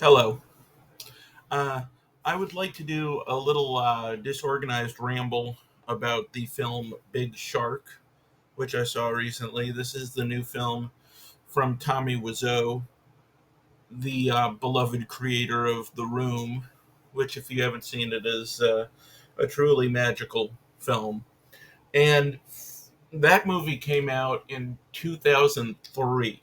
Hello. Uh, I would like to do a little disorganized ramble about the film Big Shark, which I saw recently. This is the new film from Tommy Wiseau, the beloved creator of The Room, which, if you haven't seen it, is a truly magical film. And that movie came out in 2003.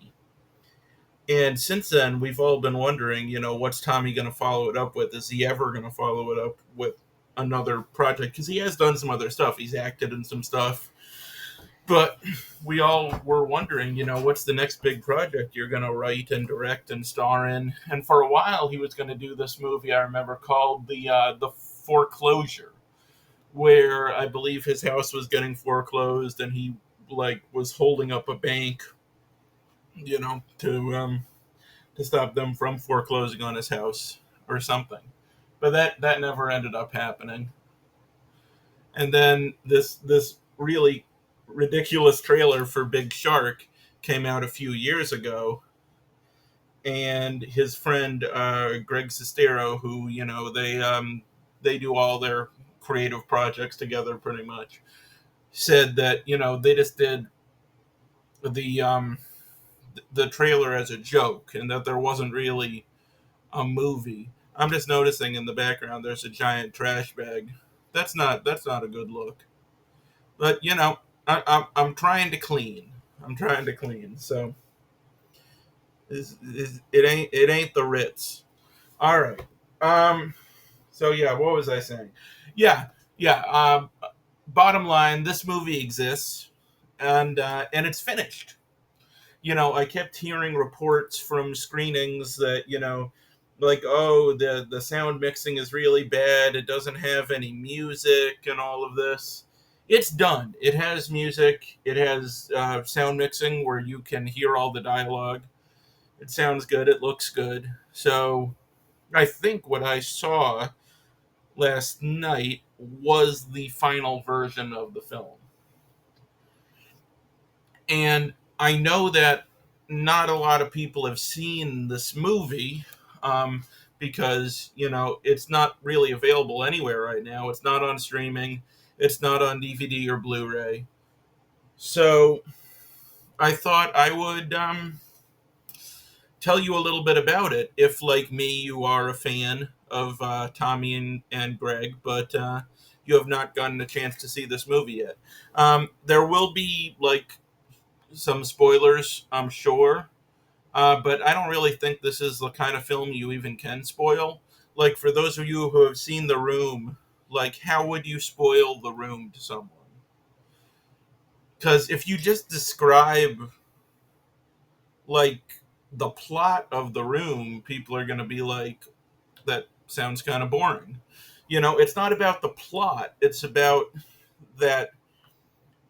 And since then, we've all been wondering, what's Tommy going to follow it up with? Is he ever going to follow it up with another project? Because he has done some other stuff. He's acted in some stuff. But we all were wondering, what's the next big project you're going to write and direct and star in? And for a while, he was going to do this movie I remember called the Foreclosure, where I believe his house was getting foreclosed and he was holding up a bank, to stop them from foreclosing on his house or something. But that never ended up happening. And then this really ridiculous trailer for Big Shark came out a few years ago, and his friend Greg Sestero, who they do all their creative projects together pretty much, said that they just did the um, the trailer as a joke and that there wasn't really a movie. I'm just noticing in the background there's a giant trash bag. That's not a good look. But I'm trying to clean. I'm trying to clean. So it ain't the Ritz. All right. Um. So yeah, what was I saying? Yeah, yeah. Bottom line, this movie exists, and it's finished. I kept hearing reports from screenings that, like, oh, the sound mixing is really bad. It doesn't have any music and all of this. It's done. It has music. It has sound mixing where you can hear all the dialogue. It sounds good. It looks good. So I think what I saw last night was the final version of the film. And I know that not a lot of people have seen this movie, because, it's not really available anywhere right now. It's not on streaming, it's not on DVD or Blu ray. So I thought I would tell you a little bit about it if, like me, you are a fan of Tommy and Greg, but you have not gotten a chance to see this movie yet. There will be, like, some spoilers, I'm sure. But I don't really think this is the kind of film you even can spoil. Like, for those of you who have seen The Room, like, how would you spoil The Room to someone? Because if you just describe, like, the plot of The Room, people are going to be like, that sounds kind of boring. It's not about the plot, it's about that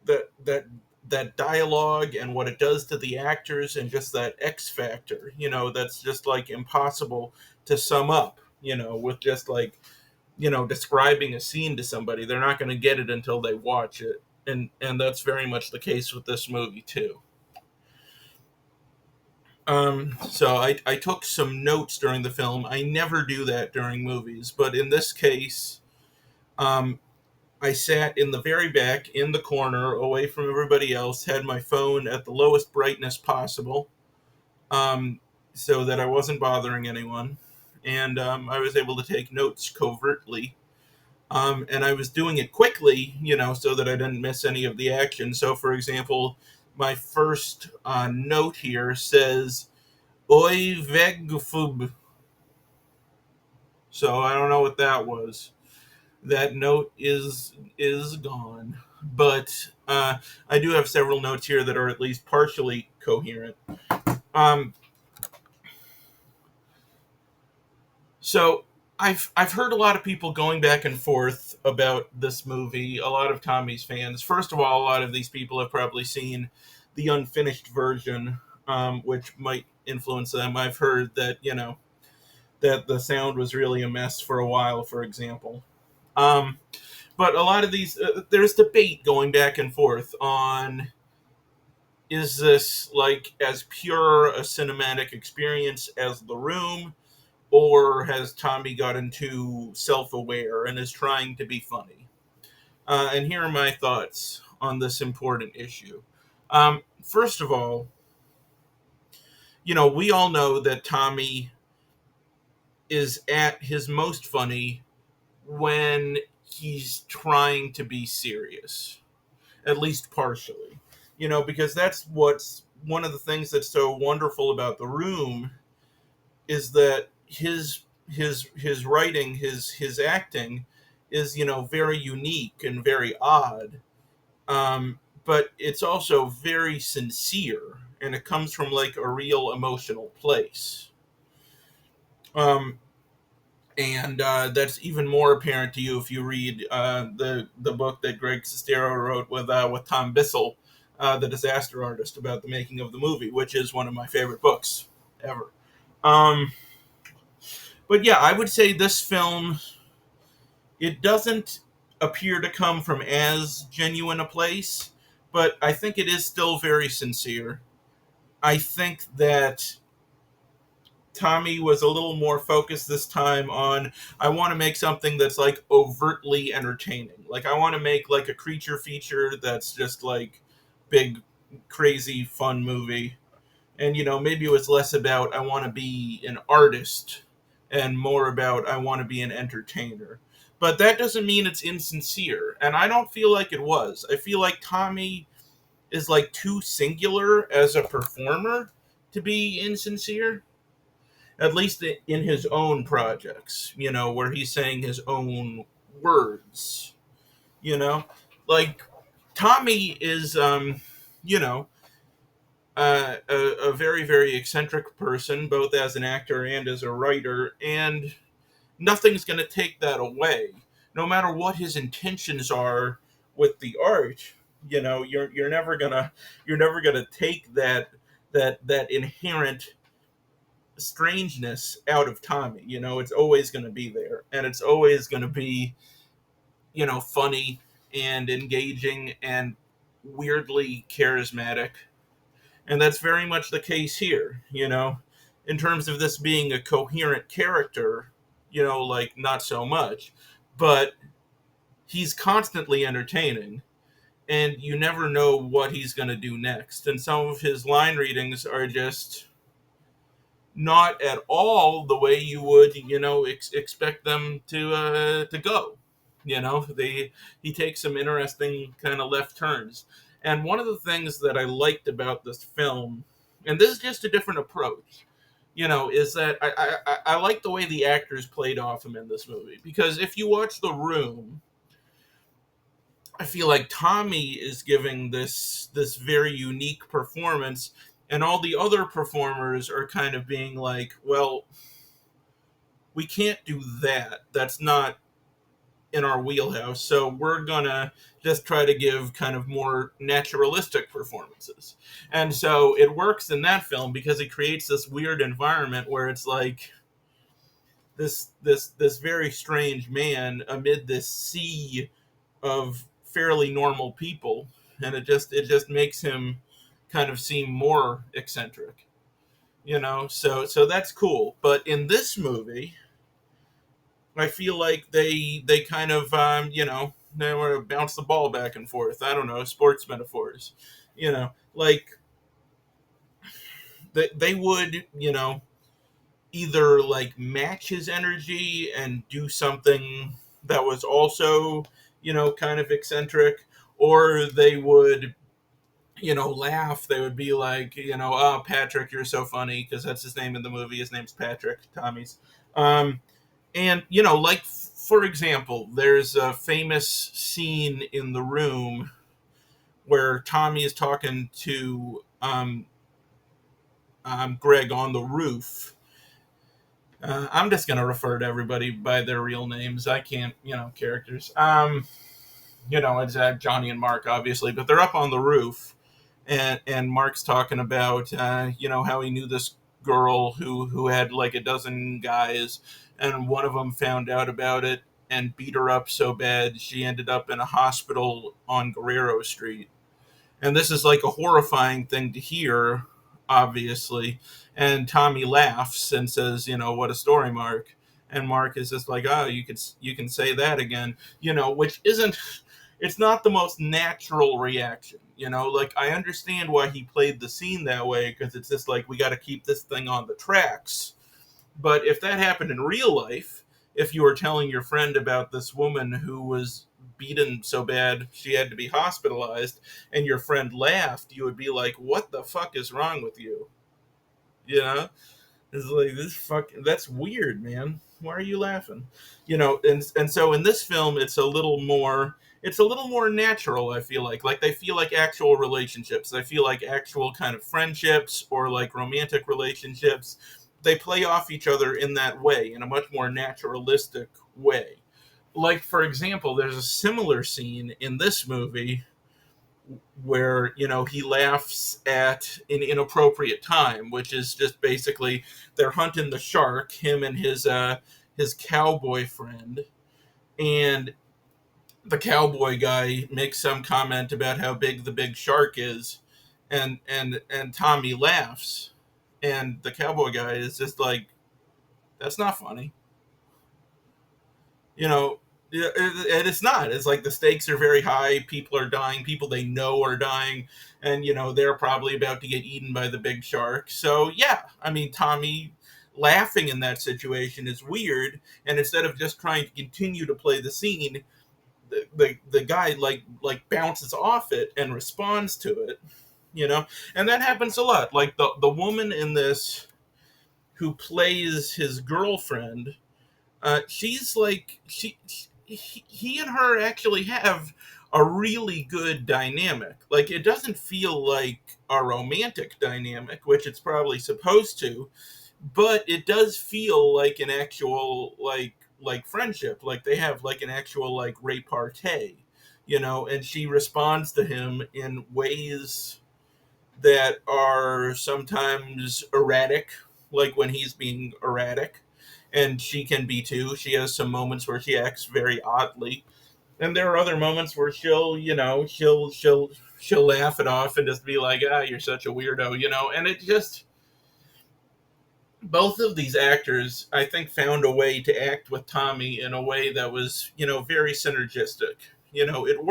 that that that dialogue and what it does to the actors and just that X factor, that's just like impossible to sum up, with just like, describing a scene to somebody. They're not going to get it until they watch it. And that's very much the case with this movie too. So I took some notes during the film. I never do that during movies, but in this case, um, I sat in the very back, in the corner, away from everybody else, had my phone at the lowest brightness possible, um, so that I wasn't bothering anyone. And I was able to take notes covertly. And I was doing it quickly, so that I didn't miss any of the action. So, for example, my first note here says, Oi Vegfub. So I don't know what that was. That note is gone. But I do have several notes here that are at least partially coherent. Um, so I've heard a lot of people going back and forth about this movie. A lot of Tommy's fans. First of all, a lot of these people have probably seen the unfinished version, which might influence them. I've heard that that the sound was really a mess for a while, for example. Um, but a lot of these, there's debate going back and forth on, is this like as pure a cinematic experience as The Room, or has Tommy gotten too self-aware and is trying to be funny? And here are my thoughts on this important issue. First of all, we all know that Tommy is at his most funny when he's trying to be serious, at least partially. Because that's what's one of the things that's so wonderful about The Room is that his writing, his acting is very unique and very odd, but it's also very sincere, and it comes from like a real emotional place. Um, and that's even more apparent to you if you read the book that Greg Sestero wrote with Tom Bissell, the disaster artist, about the making of the movie, which is one of my favorite books ever. Um, but yeah, I would say this film, it doesn't appear to come from as genuine a place, but I think it is still very sincere. I think that Tommy was a little more focused this time on, I want to make something that's like overtly entertaining. Like I want to make like a creature feature that's just like big crazy fun movie. And maybe it was less about I want to be an artist and more about I want to be an entertainer. But that doesn't mean it's insincere, and I don't feel like it was. I feel like Tommy is like too singular as a performer to be insincere, at least in his own projects, where he's saying his own words, you know, like Tommy is, you know, a very, very eccentric person, both as an actor and as a writer, and nothing's going to take that away. No matter what his intentions are with the art, you're never gonna take that inherent strangeness out of Tommy. It's always going to be there, and it's always going to be funny and engaging and weirdly charismatic, and that's very much the case here. In terms of this being a coherent character, like not so much, but he's constantly entertaining. And you never know what he's going to do next. And some of his line readings are just not at all the way you would, expect them to go. He takes some interesting kind of left turns. And one of the things that I liked about this film, and this is just a different approach, is that I like the way the actors played off him in this movie. Because if you watch The Room, I feel like Tommy is giving this very unique performance, and all the other performers are kind of being like, well, we can't do that. That's not in our wheelhouse. So we're gonna just try to give kind of more naturalistic performances. And so it works in that film because it creates this weird environment where it's like this very strange man amid this sea of fairly normal people, and it just makes him kind of seem more eccentric. So that's cool. But in this movie, I feel like they kind of they were to bounce the ball back and forth. I don't know, sports metaphors. Like they would either like match his energy and do something that was also kind of eccentric, or they would laugh. They would be like, oh, Patrick, you're so funny, because that's his name in the movie. His name's Patrick, Tommy's. And like for example, there's a famous scene in The Room where Tommy is talking to Greg on the roof. I'm just gonna refer to everybody by their real names. I can't, characters. It's Johnny and Mark, obviously, but they're up on the roof, and Mark's talking about how he knew this girl who had like a dozen guys, and one of them found out about it and beat her up so bad she ended up in a hospital on Guerrero Street. And this is like a horrifying thing to hear, obviously. And Tommy laughs and says, "What a story, Mark." And Mark is just like, "Oh, you can say that again," which isn't. It's not the most natural reaction, Like, I understand why he played the scene that way, because it's just like, we got to keep this thing on the tracks. But if that happened in real life, if you were telling your friend about this woman who was beaten so bad she had to be hospitalized, and your friend laughed, you would be like, "What the fuck is wrong with you?" You know? It's like, this fuck, that's weird, man. Why are you laughing? And so in this film, it's a little more natural. I feel like they feel like actual relationships. They feel like actual kind of friendships, or like romantic relationships. They play off each other in that way, in a much more naturalistic way. Like, for example, there's a similar scene in this movie where he laughs at an inappropriate time, which is just basically, they're hunting the shark, him and his cowboy friend, and the cowboy guy makes some comment about how big the big shark is, and Tommy laughs, and the cowboy guy is just like, "That's not funny." you know and it's not. It's like, the stakes are very high, people are dying, people they know are dying, and they're probably about to get eaten by the big shark. So yeah, I mean, Tommy laughing in that situation is weird, and instead of just trying to continue to play the scene, the guy like bounces off it and responds to it. And that happens a lot. Like, the woman in this who plays his girlfriend, she's like, he and her actually have a really good dynamic. Like, it doesn't feel like a romantic dynamic, which it's probably supposed to, but it does feel like an actual, like friendship. Like, they have like an actual, like, repartee, and she responds to him in ways that are sometimes erratic, like when he's being erratic, and she can be too. She has some moments where she acts very oddly, and there are other moments where she'll laugh it off and just be like, "Ah, you're such a weirdo," And it just, both of these actors, I think, found a way to act with Tommy in a way that was, very synergistic. It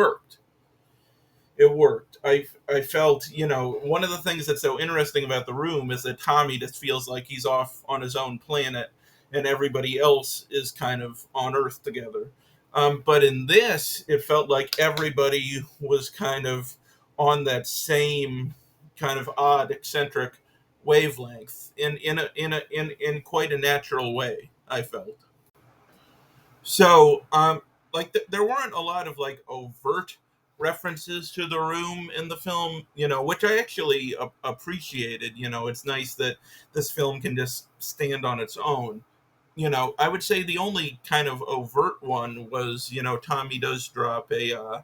worked. I felt, one of the things that's so interesting about the room is that Tommy just feels like he's off on his own planet, and everybody else is kind of on Earth together. But in this, it felt like everybody was kind of on that same kind of odd, eccentric wavelength, in quite a natural way, I felt. So, like, there weren't a lot of, like, overt references to the room in the film, which I actually appreciated. It's nice that this film can just stand on its own. I would say the only kind of overt one was, Tommy does drop a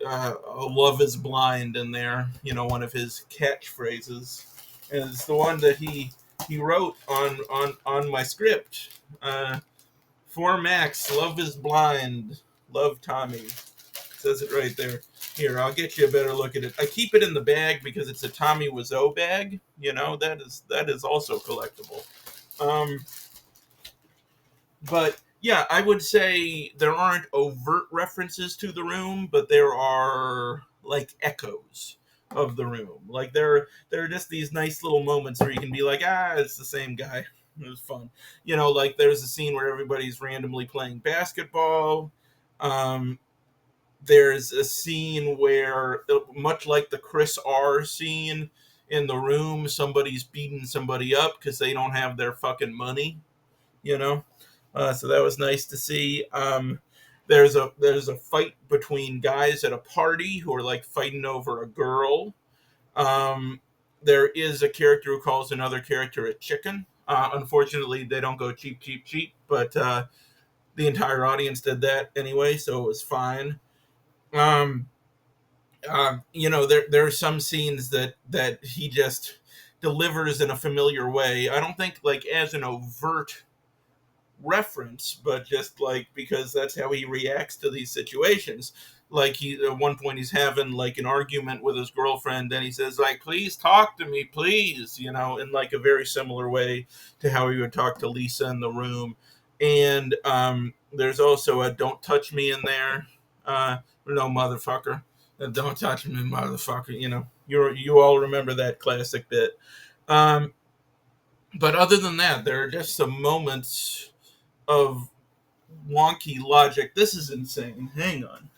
"love is blind" in there, one of his catchphrases, and it's the one that he wrote on my script. For Max, "Love is blind, love Tommy." It says it right there. Here, I'll get you a better look at it. I keep it in the bag because it's a Tommy Wiseau bag. That is also collectible. Um, but yeah, I would say there aren't overt references to the room, but there are, like, echoes of the room. Like, there are just these nice little moments where you can be like, "Ah, it's the same guy." It was fun. Like, there's a scene where everybody's randomly playing basketball. Um, there's a scene where, much like the Chris R scene in the room, somebody's beating somebody up because they don't have their fucking money. You know, so that was nice to see. There's a fight between guys at a party who are, like, fighting over a girl. Um, there is a character who calls another character a chicken. Unfortunately, they don't go cheap, cheap, cheap, but the entire audience did that anyway, so it was fine. Um, there are some scenes that he just delivers in a familiar way. I don't think, like, as an overt reference, but just like because that's how he reacts to these situations. Like he at one point he's having like an argument with his girlfriend, and he says like, "Please talk to me, please," in like a very similar way to how he would talk to Lisa in the room. And there's also a "Don't touch me" in there. No, motherfucker. Don't touch me, motherfucker. You all remember that classic bit. Um, but other than that, there are just some moments of wonky logic. This is insane. Hang on.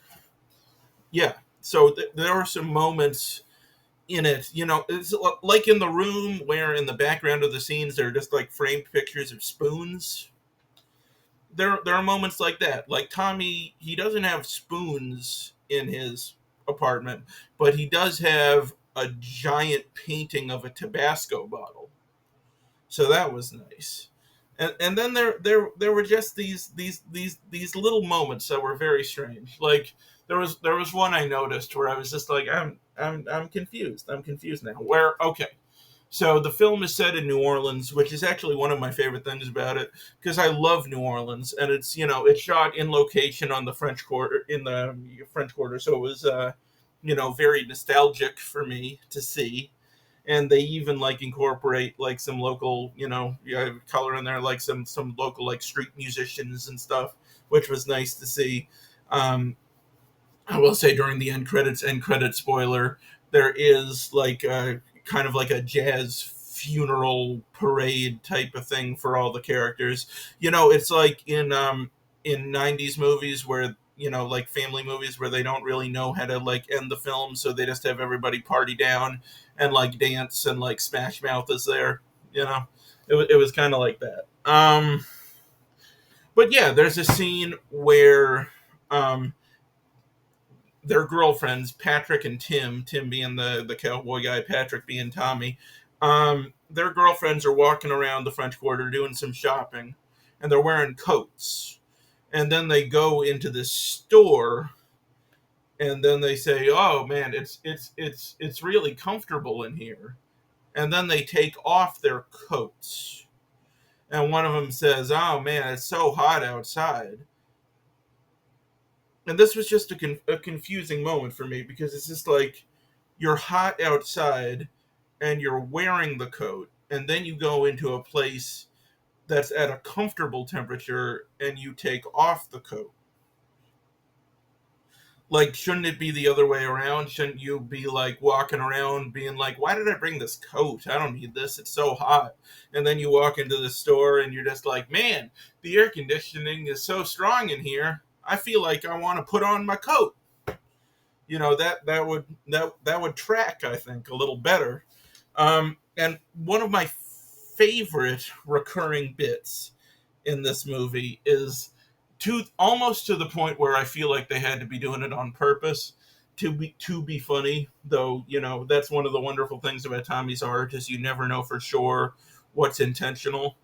Yeah. So there are some moments in it. It's like in the room where in the background of the scenes there are just like framed pictures of spoons. There are moments like that. Like Tommy, he doesn't have spoons in his apartment, but he does have a giant painting of a Tabasco bottle. So that was nice. And then there were just these little moments that were very strange. Like there was one I noticed where I was just like I'm confused. I'm confused now. Where okay. So the film is set in New Orleans, which is actually one of my favorite things about it because I love New Orleans, and it's shot in location on the French Quarter in the French Quarter, so it was very nostalgic for me to see. And they even like incorporate like some local color in there, like some local like street musicians and stuff, which was nice to see. um I will say during the end credit spoiler, there is like a kind of like a jazz funeral parade type of thing for all the characters. It's like in 90s movies where like family movies where they don't really know how to like end the film, so they just have everybody party down and like dance, and like Smash Mouth is there. It was kind of like that. But yeah, there's a scene where their girlfriends, Patrick and Tim being the cowboy guy, Patrick being Tommy. Their girlfriends are walking around the French Quarter doing some shopping, and they're wearing coats. And then they go into this store, and then they say, "Oh man, it's really comfortable in here." And then they take off their coats, and one of them says, "Oh man, it's so hot outside." And this was just a confusing moment for me because it's just like you're hot outside and you're wearing the coat, and then you go into a place that's at a comfortable temperature and you take off the coat. Like, shouldn't it be the other way around? Shouldn't you be like walking around being like, why did I bring this coat? I don't need this. It's so hot. And then you walk into the store and you're just like, man, the air conditioning is so strong in here. I feel like I want to put on my coat. That would track, I think, a little better. And one of my favorite recurring bits in this movie is to almost to the point where I feel like they had to be doing it on purpose to be funny. Though that's one of the wonderful things about Tommy's art is you never know for sure what's intentional.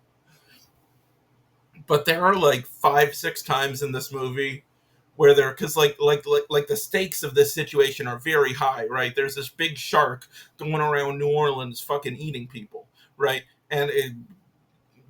But there are like 5 6 times in this movie where they're because like the stakes of this situation are very high, right? There's this big shark going around New Orleans fucking eating people, right? And a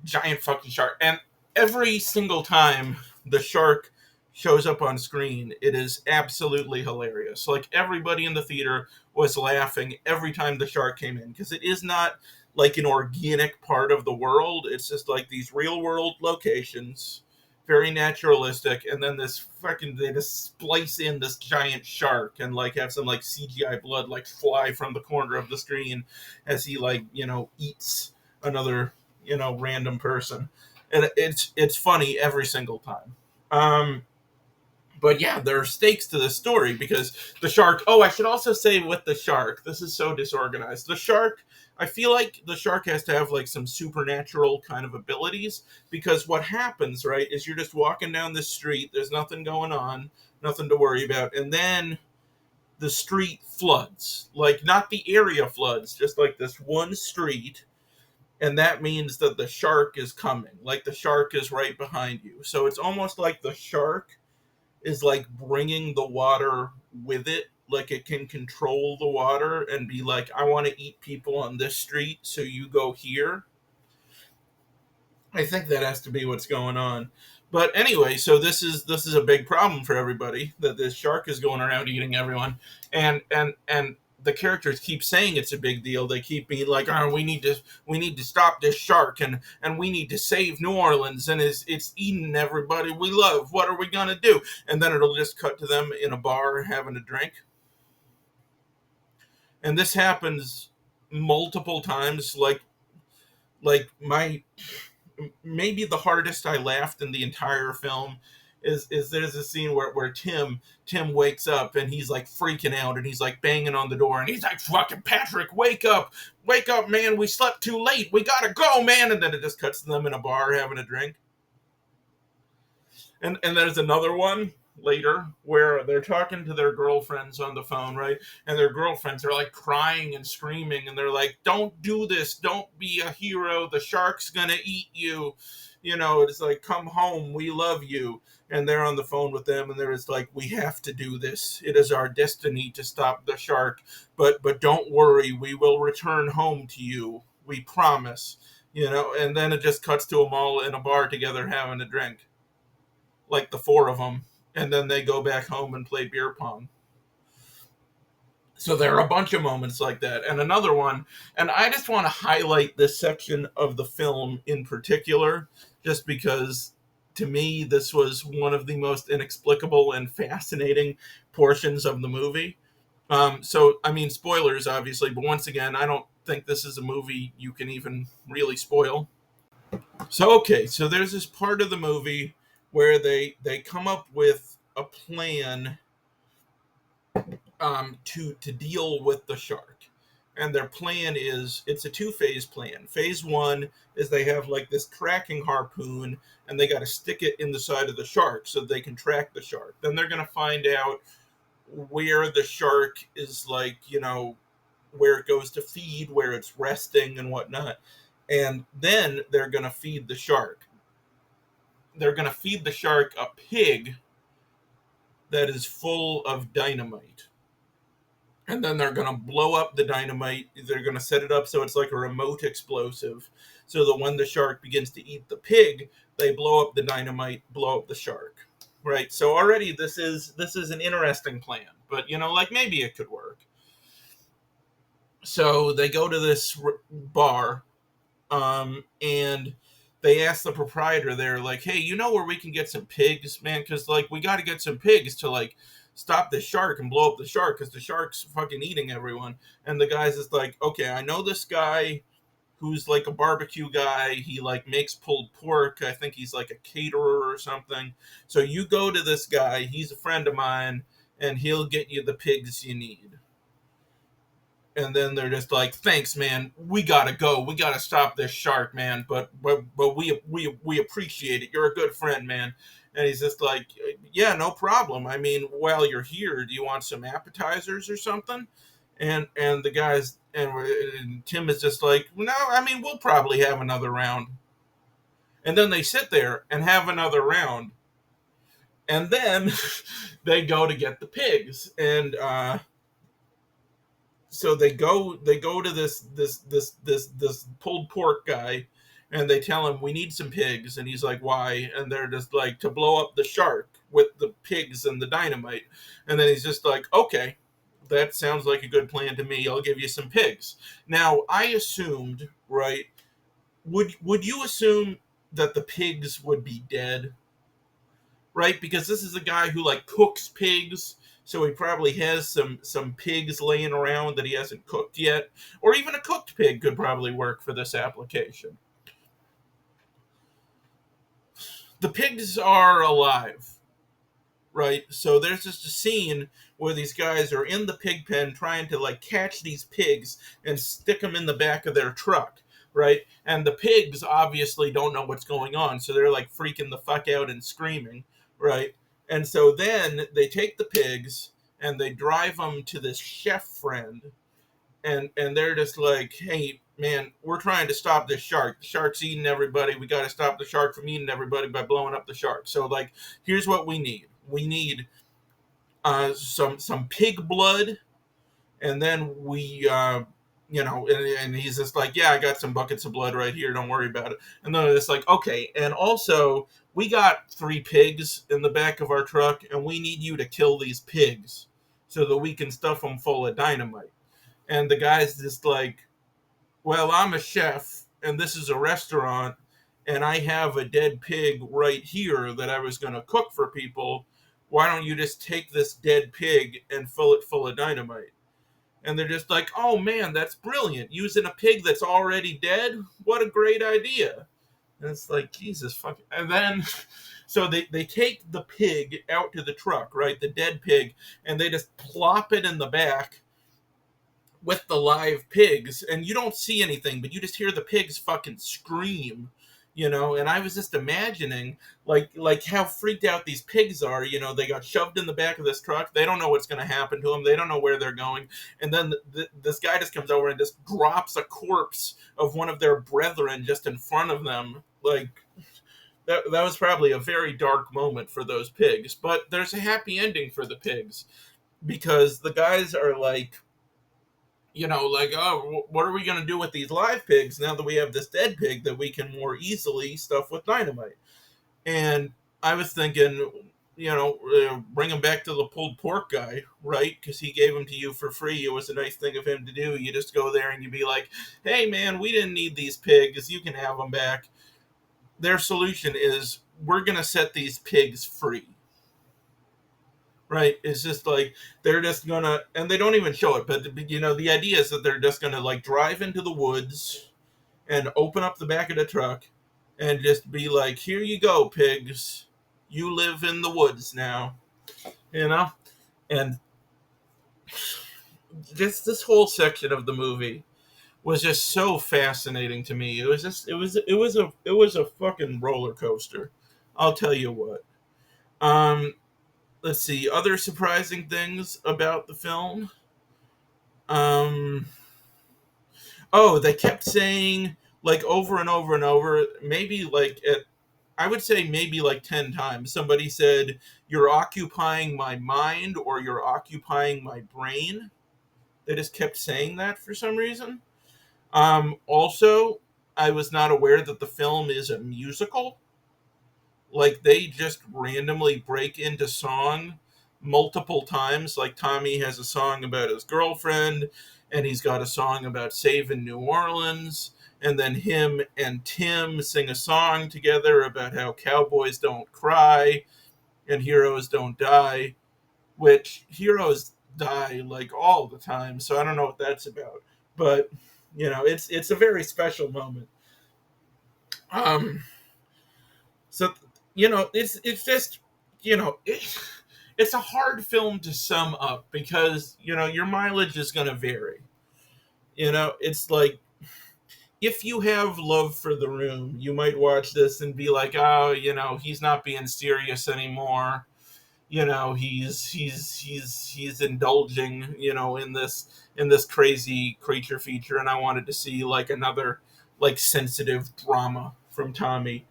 giant fucking shark, and every single time the shark shows up on screen, it is absolutely hilarious. Like everybody in the theater was laughing every time the shark came in because it is not like an organic part of the world. It's just like these real world locations, very naturalistic, and then this fucking they just splice in this giant shark and like have some like CGI blood like fly from the corner of the screen as he like eats another random person, and it's funny every single time. Um, but yeah, there are stakes to the story because the shark. Oh, I should also say with the shark, this is so disorganized. The shark, I feel like the shark has to have like some supernatural kind of abilities because what happens, right, is you're just walking down the street, there's nothing going on, nothing to worry about, and then the street floods. Like not the area floods, just like this one street, and that means that the shark is coming. Like the shark is right behind you. So it's almost like the shark is like bringing the water with it. Like it can control the water and be like, I want to eat people on this street, so you go here. I think that has to be what's going on. But anyway, so this is a big problem for everybody, that this shark is going around eating everyone, and the characters keep saying it's a big deal. They keep being like, "Oh, we need to stop this shark, and we need to save New Orleans, and it's eating everybody we love. What are we gonna do?" And then it'll just cut to them in a bar having a drink, and this happens multiple times. Like my maybe the hardest I laughed in the entire film is there's a scene where Tim wakes up and he's like freaking out and he's like banging on the door and he's like, "Fucking Patrick, wake up, man, we slept too late, we gotta go, man." And then it just cuts to them in a bar having a drink. And there's another one later where they're talking to their girlfriends on the phone, right? And their girlfriends are like crying and screaming, and they're like, "Don't do this, don't be a hero, the shark's gonna eat you." It's like, "Come home, we love you." And they're on the phone with them, and they're just like, "We have to do this, it is our destiny to stop the shark, but don't worry, we will return home to you, we promise." And then it just cuts to them all in a bar together having a drink, like the four of them, and then they go back home and play beer pong. So there are a bunch of moments like that. And another one, and I just want to highlight this section of the film in particular, just because to me this was one of the most inexplicable and fascinating portions of the movie. So, I mean, spoilers, obviously, but once again, I don't think this is a movie you can even really spoil. So okay, so there's this part of the movie where they come up with a plan, to deal with the shark, and their plan is, it's a two-phase plan. Phase one is they have like this tracking harpoon, and they got to stick it in the side of the shark so they can track the shark. Then they're gonna find out where the shark is, like, where it goes to feed, where it's resting, and whatnot. And then they're going to feed the shark a pig that is full of dynamite. And then they're going to blow up the dynamite. They're going to set it up so it's like a remote explosive, so that when the shark begins to eat the pig, they blow up the dynamite, blow up the shark. Right? So already this is an interesting plan, but like, maybe it could work. So they go to this bar, and they asked the proprietor there, like, "Hey, you know where we can get some pigs, man? Because like, we got to get some pigs to like stop the shark and blow up the shark, because the shark's fucking eating everyone." And the guy's just like, "Okay, I know this guy who's like a barbecue guy. He like makes pulled pork. I think he's like a caterer or something. So you go to this guy. He's a friend of mine, and he'll get you the pigs you need." And then they're just like, "Thanks, man, we gotta go, we gotta stop this shark, man, but we appreciate it, you're a good friend, man." And he's just like, "Yeah, no problem. I mean, while you're here, do you want some appetizers or something?" And the guys, and Tim is just like, "No, I mean, we'll probably have another round." And then they sit there and have another round, and then they go to get the pigs. And so they go to this pulled pork guy, and they tell him, "We need some pigs." And he's like, "Why?" And they're just like, "To blow up the shark with the pigs and the dynamite." And then he's just like, "Okay, that sounds like a good plan to me, I'll give you some pigs." Now I assumed, right, would you assume that the pigs would be dead, right? Because this is a guy who like cooks pigs, so he probably has some pigs laying around that he hasn't cooked yet, or even a cooked pig could probably work for this application. The pigs are alive, right? So there's just a scene where these guys are in the pig pen trying to like catch these pigs and stick them in the back of their truck, right? And the pigs obviously don't know what's going on, so they're like freaking the fuck out and screaming, right? And so then they take the pigs and they drive them to this chef friend, and they're just like, "Hey, man, we're trying to stop this shark. The shark's eating everybody. We got to stop the shark from eating everybody by blowing up the shark. So like, here's what we need. We need some pig blood, and then and he's just like, yeah, I got some buckets of blood right here, don't worry about it. And then it's like, okay, and also we got 3 pigs in the back of our truck, and we need you to kill these pigs so that we can stuff them full of dynamite. And the guy's just like, well, I'm a chef and this is a restaurant, and I have a dead pig right here that I was going to cook for people. Why don't you just take this dead pig and fill it full of dynamite? And they're just like, oh man, that's brilliant. Using a pig that's already dead? What a great idea. And it's like, Jesus fucking. And then, so they take the pig out to the truck, right? The dead pig, and they just plop it in the back with the live pigs, and you don't see anything, but you just hear the pigs fucking scream, and I was just imagining like how freaked out these pigs are. They got shoved in the back of this truck, they don't know what's going to happen to them, they don't know where they're going, and then this guy just comes over and just drops a corpse of one of their brethren just in front of them. Like, that was probably a very dark moment for those pigs, but there's a happy ending for the pigs, because the guys are like, like, oh, what are we going to do with these live pigs now that we have this dead pig that we can more easily stuff with dynamite? And I was thinking, bring him back to the pulled pork guy, right? Because he gave them to you for free. It was a nice thing of him to do. You just go there and you be like, hey, man, we didn't need these pigs. You can have them back. Their solution is, we're going to set these pigs free. Right? It's just like they're just gonna, and they don't even show it, but the idea is that they're just gonna like drive into the woods and open up the back of the truck and just be like, here you go, pigs. You live in the woods now. You know? And just this whole section of the movie was just so fascinating to me. It was just it was a fucking roller coaster. I'll tell you what. Um let's see, other surprising things about the film. Um, oh, they kept saying, like, over and over and over, maybe like I would say maybe like 10 times. Somebody said, "You're occupying my mind," or "You're occupying my brain." They just kept saying that for some reason. Also, I was not aware that the film is a musical. Like, they just randomly break into song multiple times. Like, Tommy has a song about his girlfriend, and he's got a song about saving New Orleans, and then him and Tim sing a song together about how cowboys don't cry and heroes don't die, which heroes die like all the time, so I don't know what that's about. But it's a very special moment. um So, it's just, it's a hard film to sum up, because your mileage is going to vary. It's like, if you have love for The Room, you might watch this and be like, oh, he's not being serious anymore. He's indulging, in this crazy creature feature, and I wanted to see like another like sensitive drama from Tommy.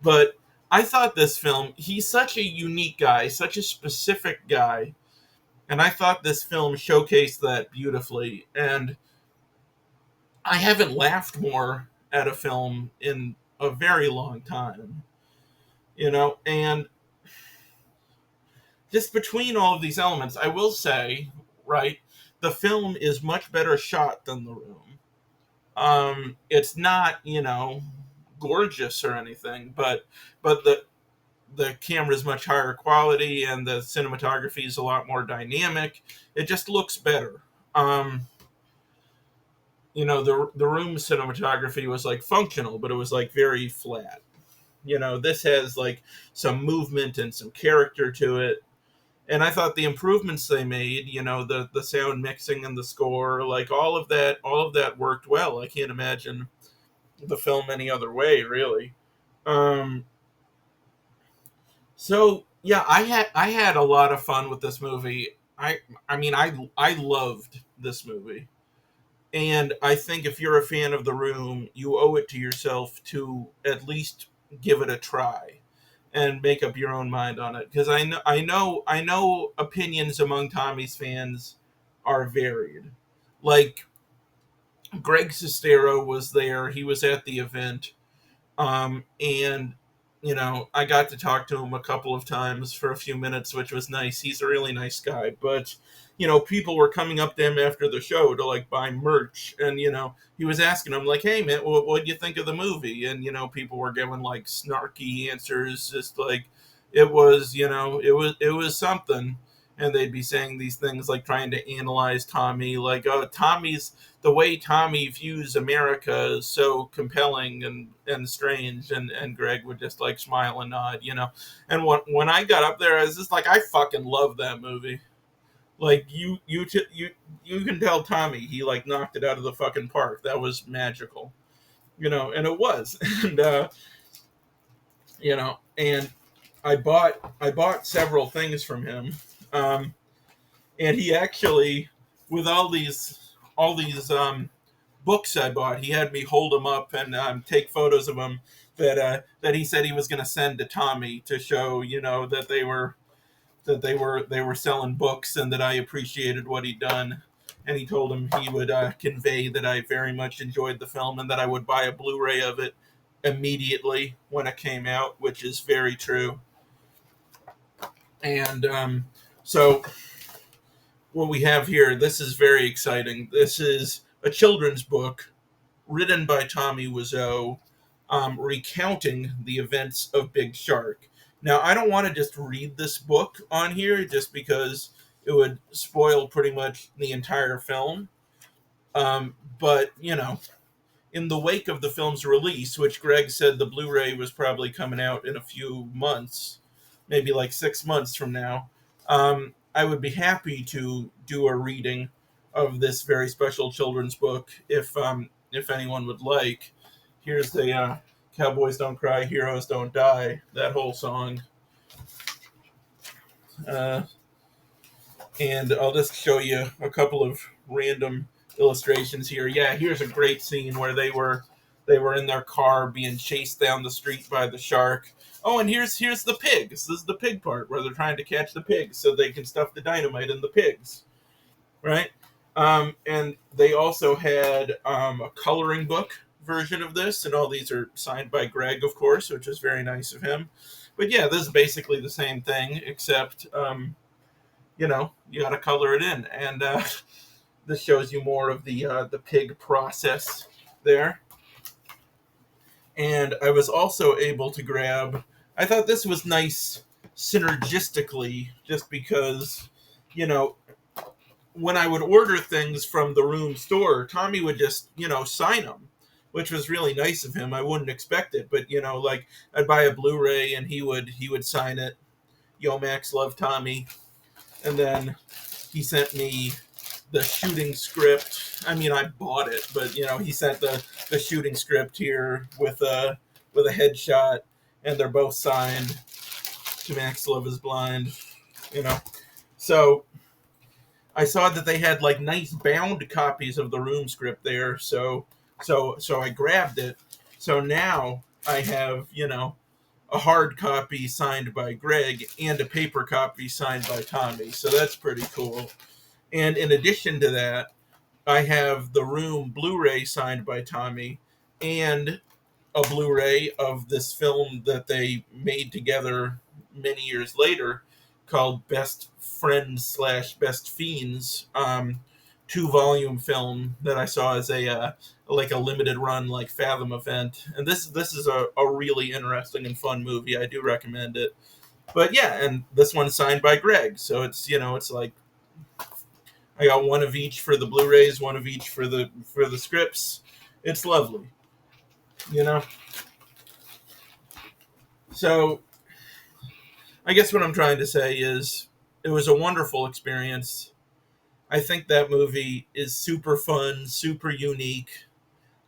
But I thought this film, he's such a unique guy, such a specific guy, and I thought this film showcased that beautifully. And I haven't laughed more at a film in a very long time, and just between all of these elements, I will say, right, the film is much better shot than The Room. It's not, gorgeous or anything, but the camera is much higher quality, and the cinematography is a lot more dynamic. It just looks better. The Room cinematography was like functional, but it was like very flat. This has like some movement and some character to it. And I thought the improvements they made, the sound mixing and the score, like all of that worked well. I can't imagine the film any other way, really. Um, so yeah, I had a lot of fun with this movie. I mean, I loved this movie, and I think if you're a fan of The Room, you owe it to yourself to at least give it a try and make up your own mind on it, because I know opinions among Tommy's fans are varied. Like, Greg Sestero was there. He was at the event. And I got to talk to him a couple of times for a few minutes, which was nice. He's a really nice guy. But people were coming up to him after the show to like buy merch, and he was asking them like, "Hey man, what do you think of the movie?" And people were giving like snarky answers, just like it was something. And they'd be saying these things like trying to analyze Tommy, like, "Oh, the way Tommy views America is so compelling and strange," and Greg would just like smile and nod. And when I got up there, I was just like, I fucking love that movie. Like you can tell Tommy he like knocked it out of the fucking park. That was magical, and it was. And I bought several things from him. And he actually, with all these books I bought, he had me hold them up and take photos of them that he said he was going to send to Tommy to show that they were selling books and that I appreciated what he'd done. And he told him he would convey that I very much enjoyed the film and that I would buy a Blu-ray of it immediately when it came out, which is very true. And so what we have here, this is very exciting. This is a children's book written by Tommy Wiseau, recounting the events of Big Shark. Now, I don't want to just read this book on here just because it would spoil pretty much the entire film. But, in the wake of the film's release, which Greg said the Blu-ray was probably coming out in a few months, maybe like 6 months from now, I would be happy to do a reading of this very special children's book if anyone would like. Here's the "Cowboys Don't Cry, Heroes Don't Die," that whole song. Uh, and I'll just show you a couple of random illustrations here. Yeah, here's a great scene where they were in their car being chased down the street by the shark. Oh, and here's the pigs. This is the pig part where they're trying to catch the pigs so they can stuff the dynamite in the pigs, right? And they also had a coloring book version of this, and all these are signed by Greg, of course, which is very nice of him. But yeah, this is basically the same thing, except you got to color it in, and this shows you more of the pig process there. And I was also able to grab. I thought this was nice synergistically, just because you know when I would order things from the room store, Tommy would just, sign them, which was really nice of him. I wouldn't expect it, but like I'd buy a Blu-ray and he would sign it. Yo, Max, love Tommy, and then he sent me the shooting script. I mean, I bought it, but he sent the shooting script here with a headshot, and they're both signed. To Max, Love is Blind. So I saw that they had like nice bound copies of the room script there, so I grabbed it. So now I have a hard copy signed by Greg and a paper copy signed by Tommy. So that's pretty cool. And in addition to that, I have the room Blu-ray signed by Tommy and a Blu-ray of this film that they made together many years later called Best Friends slash Best Fiends, 2-volume film that I saw as a like a limited run like Fathom event. And this is a really interesting and fun movie. I do recommend it. But yeah, and this one's signed by Greg, so it's like I got one of each for the Blu-rays, one of each for the scripts. It's lovely, you know. So I guess what I'm trying to say is it was a wonderful experience. I think that movie is super fun, super unique.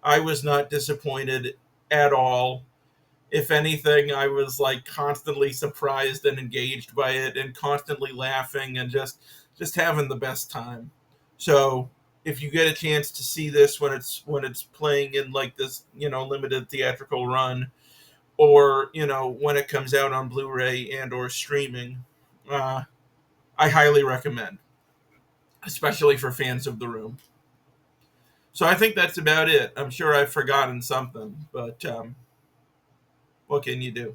I was not disappointed at all. If anything, I was like constantly surprised and engaged by it and constantly laughing and just having the best time. So, if you get a chance to see this when it's playing in like this, limited theatrical run, or when it comes out on Blu-ray and or streaming, uh, I highly recommend, especially for fans of The Room. So I think that's about it. I'm sure I've forgotten something, but what can you do?